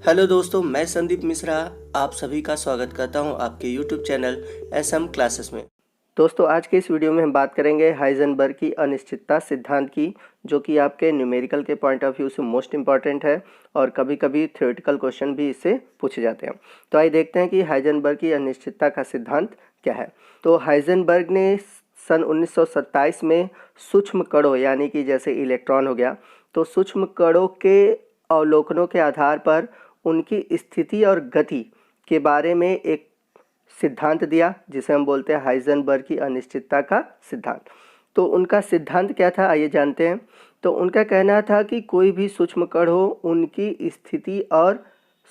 Hello दोस्तों, मैं संदीप मिश्रा आप सभी का स्वागत करता हूं आपके यूट्यूब चैनल एसएम क्लासेस में। दोस्तों, आज के इस वीडियो में हम बात करेंगे हाइजेनबर्ग की अनिश्चितता सिद्धांत की, जो कि आपके न्यूमेरिकल के पॉइंट ऑफ व्यू से मोस्ट इंपॉर्टेंट है और कभी कभी थ्योरेटिकल क्वेश्चन भी इससे पूछे जाते हैं। तो आइए देखते हैं कि हाइजेनबर्ग की अनिश्चितता का सिद्धांत क्या है। तो हाइजेनबर्ग ने सन 1927 में सूक्ष्म कणों यानी कि जैसे इलेक्ट्रॉन हो गया, तो सूक्ष्म कणों के अवलोकनों के आधार पर उनकी स्थिति और गति के बारे में एक सिद्धांत दिया, जिसे हम बोलते हैं हाइजेनबर्ग की अनिश्चितता का सिद्धांत। तो उनका सिद्धांत क्या था, आइए जानते हैं। तो उनका कहना था कि कोई भी सूक्ष्म कण हो, उनकी स्थिति और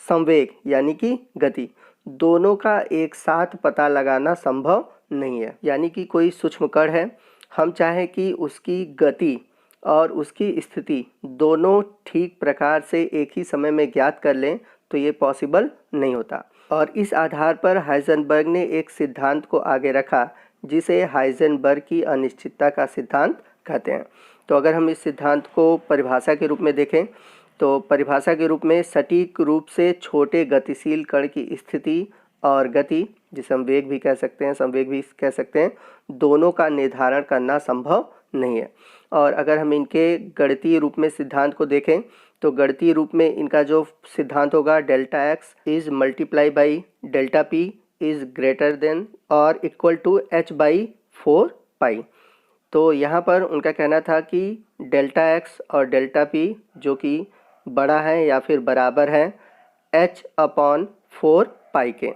संवेग यानी कि गति दोनों का एक साथ पता लगाना संभव नहीं है। यानी कि कोई सूक्ष्म कण है, हम चाहें कि उसकी गति और उसकी स्थिति दोनों ठीक प्रकार से एक ही समय में ज्ञात कर लें तो ये पॉसिबल नहीं होता। और इस आधार पर हाइजेनबर्ग ने एक सिद्धांत को आगे रखा, जिसे हाइजेनबर्ग की अनिश्चितता का सिद्धांत कहते हैं। तो अगर हम इस सिद्धांत को परिभाषा के रूप में देखें, तो परिभाषा के रूप में सटीक रूप से छोटे गतिशील कण की स्थिति और गति, जिसे हम वेग भी कह सकते हैं, संवेग भी कह सकते हैं, दोनों का निर्धारण करना संभव नहीं है। और अगर हम इनके गणितीय रूप में सिद्धांत को देखें, तो गणितीय रूप में इनका जो सिद्धांत होगा, delta x is multiply by delta P is greater than और इक्वल टू एच बाई 4 पाई। तो यहाँ पर उनका कहना था कि डेल्टा एक्स और डेल्टा पी जो कि बड़ा है या फिर बराबर है h/4 पाई के।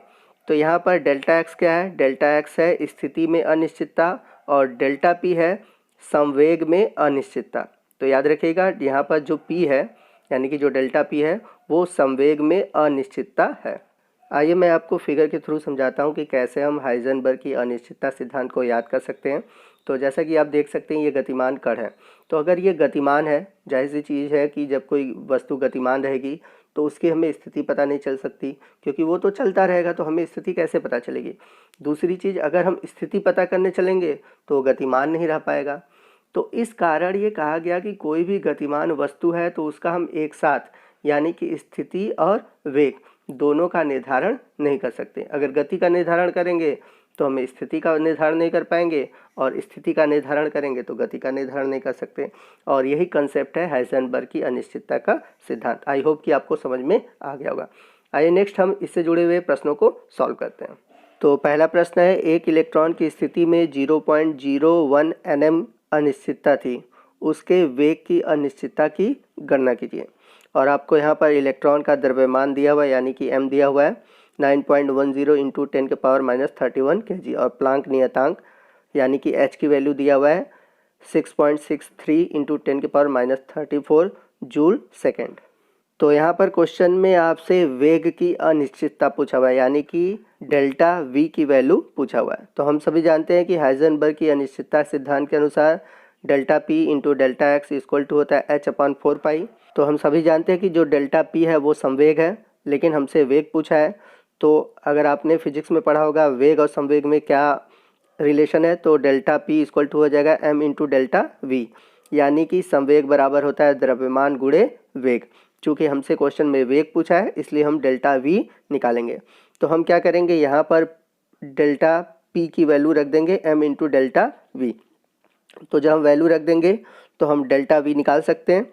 तो यहाँ पर डेल्टा एक्स क्या है, डेल्टा एक्स है स्थिति में अनिश्चितता और डेल्टा पी है संवेग में अनिश्चितता। तो याद रखिएगा, यहाँ पर जो पी है यानी कि जो डेल्टा पी है वो संवेग में अनिश्चितता है। आइए मैं आपको फिगर के थ्रू समझाता हूँ कि कैसे हम हाइजेनबर्ग की अनिश्चितता सिद्धांत को याद कर सकते हैं। तो जैसा कि आप देख सकते हैं, ये गतिमान कण है। तो अगर ये गतिमान है, जाहिर सी चीज़ है कि जब कोई वस्तु गतिमान रहेगी तो उसकी हमें स्थिति पता नहीं चल सकती, क्योंकि वो तो चलता रहेगा, तो हमें स्थिति कैसे पता चलेगी। दूसरी चीज़, अगर हम स्थिति पता करने चलेंगे तो गतिमान नहीं रह पाएगा। तो इस कारण ये कहा गया कि कोई भी गतिमान वस्तु है तो उसका हम एक साथ यानी कि स्थिति और वेग दोनों का निर्धारण नहीं कर सकते। अगर गति का निर्धारण करेंगे तो हम स्थिति का निर्धारण नहीं कर पाएंगे, और स्थिति का निर्धारण करेंगे तो गति का निर्धारण नहीं कर सकते। और यही कंसेप्ट है हाइजेनबर्ग की अनिश्चितता का सिद्धांत। आई होप कि आपको समझ में आ गया होगा। आइए नेक्स्ट हम इससे जुड़े हुए प्रश्नों को सॉल्व करते हैं। तो पहला प्रश्न है, एक इलेक्ट्रॉन की स्थिति में 0.01 nm अनिश्चितता थी, उसके वेग की अनिश्चितता की गणना कीजिए। और आपको यहाँ पर इलेक्ट्रॉन का द्रव्यमान दिया हुआ है यानी कि m दिया हुआ है 9.10 इंटू 10⁻31 kg, और प्लांक नियतांक यानी कि h की वैल्यू दिया हुआ है 6.63 इंटू 10⁻34 जूल सेकेंड। तो यहाँ पर क्वेश्चन में आपसे वेग की अनिश्चितता पूछा हुआ है यानी कि डेल्टा वी की वैल्यू पूछा हुआ है। तो हम सभी जानते हैं कि हाइजेनबर्ग की अनिश्चितता सिद्धांत के अनुसार delta p into delta x equal to होता है h/4 पाई। तो हम सभी जानते हैं कि जो डेल्टा पी है वो संवेग है, लेकिन हमसे वेग पूछा है। तो अगर आपने फिजिक्स में पढ़ा होगा वेग और संवेग में क्या रिलेशन है, तो डेल्टा पी इक्वल टू हो जाएगा m इंटू डेल्टा वी, यानी कि संवेग बराबर होता है द्रव्यमान गुणे वेग। चूँकि हमसे क्वेश्चन में वेग पूछा है इसलिए हम डेल्टा वी निकालेंगे। तो हम क्या करेंगे, यहाँ पर डेल्टा पी की वैल्यू रख देंगे m इंटू डेल्टा वी। तो जब हम वैल्यू रख देंगे तो हम डेल्टा वी निकाल सकते हैं।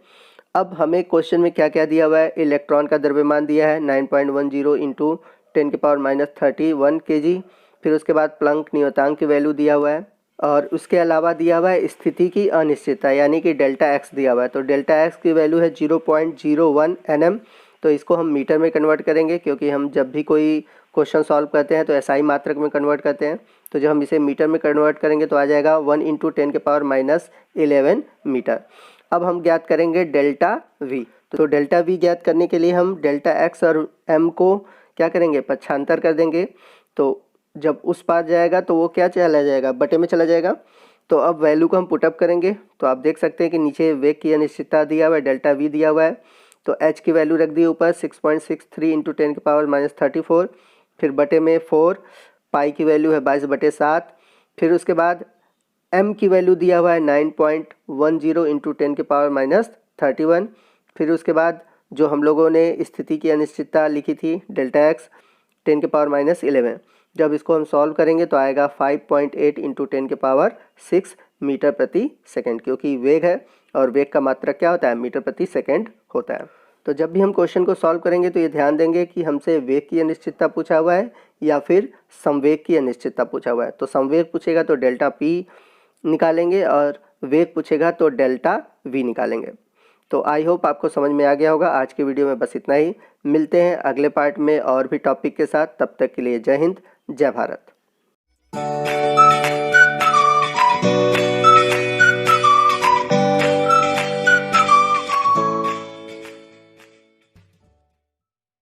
अब हमें क्वेश्चन में क्या क्या दिया हुआ है, इलेक्ट्रॉन का द्रव्यमान दिया है 9.10 इंटू 10⁻31 kg। फिर उसके बाद प्लंक नियतांक की वैल्यू दिया हुआ है, और उसके अलावा दिया हुआ है स्थिति की अनिश्चितता यानी कि डेल्टा एक्स दिया हुआ है। तो डेल्टा एक्स की वैल्यू है 0.01 nm। तो इसको हम मीटर में कन्वर्ट करेंगे, क्योंकि हम जब भी कोई क्वेश्चन सॉल्व करते हैं तो एसआई मात्रक में कन्वर्ट करते हैं। तो जब हम इसे मीटर में कन्वर्ट करेंगे तो आ जाएगा 1 इंटू 10⁻11 मीटर। अब हम ज्ञात करेंगे डेल्टा वी। तो डेल्टा वी ज्ञात करने के लिए हम डेल्टा एक्स और एम को क्या करेंगे, पक्षांतर कर देंगे। तो जब उस पार जाएगा तो वो क्या चला जाएगा, बटे में चला जाएगा। तो अब वैल्यू को हम पुटअप करेंगे तो आप देख सकते हैं कि नीचे वेग की अनिश्चितता दिया हुआ है, डेल्टा वी दिया हुआ है। तो एच की वैल्यू रख दी ऊपर 6.63 इंटू 10⁻34, फिर बटे में 4, पाई की वैल्यू है 22/7। फिर उसके बाद m की वैल्यू दिया हुआ है 9.10 इंटू 10⁻31। फिर उसके बाद जो हम लोगों ने स्थिति की अनिश्चितता लिखी थी डेल्टा एक्स 10⁻11, जब इसको हम सॉल्व करेंगे तो आएगा 5.8 इंटू 10⁻6 मीटर प्रति सेकंड, क्योंकि वेग है और वेग का मात्रक क्या होता है, मीटर प्रति सेकंड होता है। तो जब भी हम क्वेश्चन को सॉल्व करेंगे तो ये ध्यान देंगे कि हमसे वेग की अनिश्चितता पूछा हुआ है या फिर संवेग की अनिश्चितता पूछा हुआ है। तो संवेग पूछेगा तो डेल्टा पी निकालेंगे और वेग पूछेगा तो डेल्टा वी निकालेंगे। तो आई होप आपको समझ में आ गया होगा। आज के वीडियो में बस इतना ही। मिलते हैं अगले पार्ट में और भी टॉपिक के साथ। तब तक के लिए जय हिंद, जय भारत।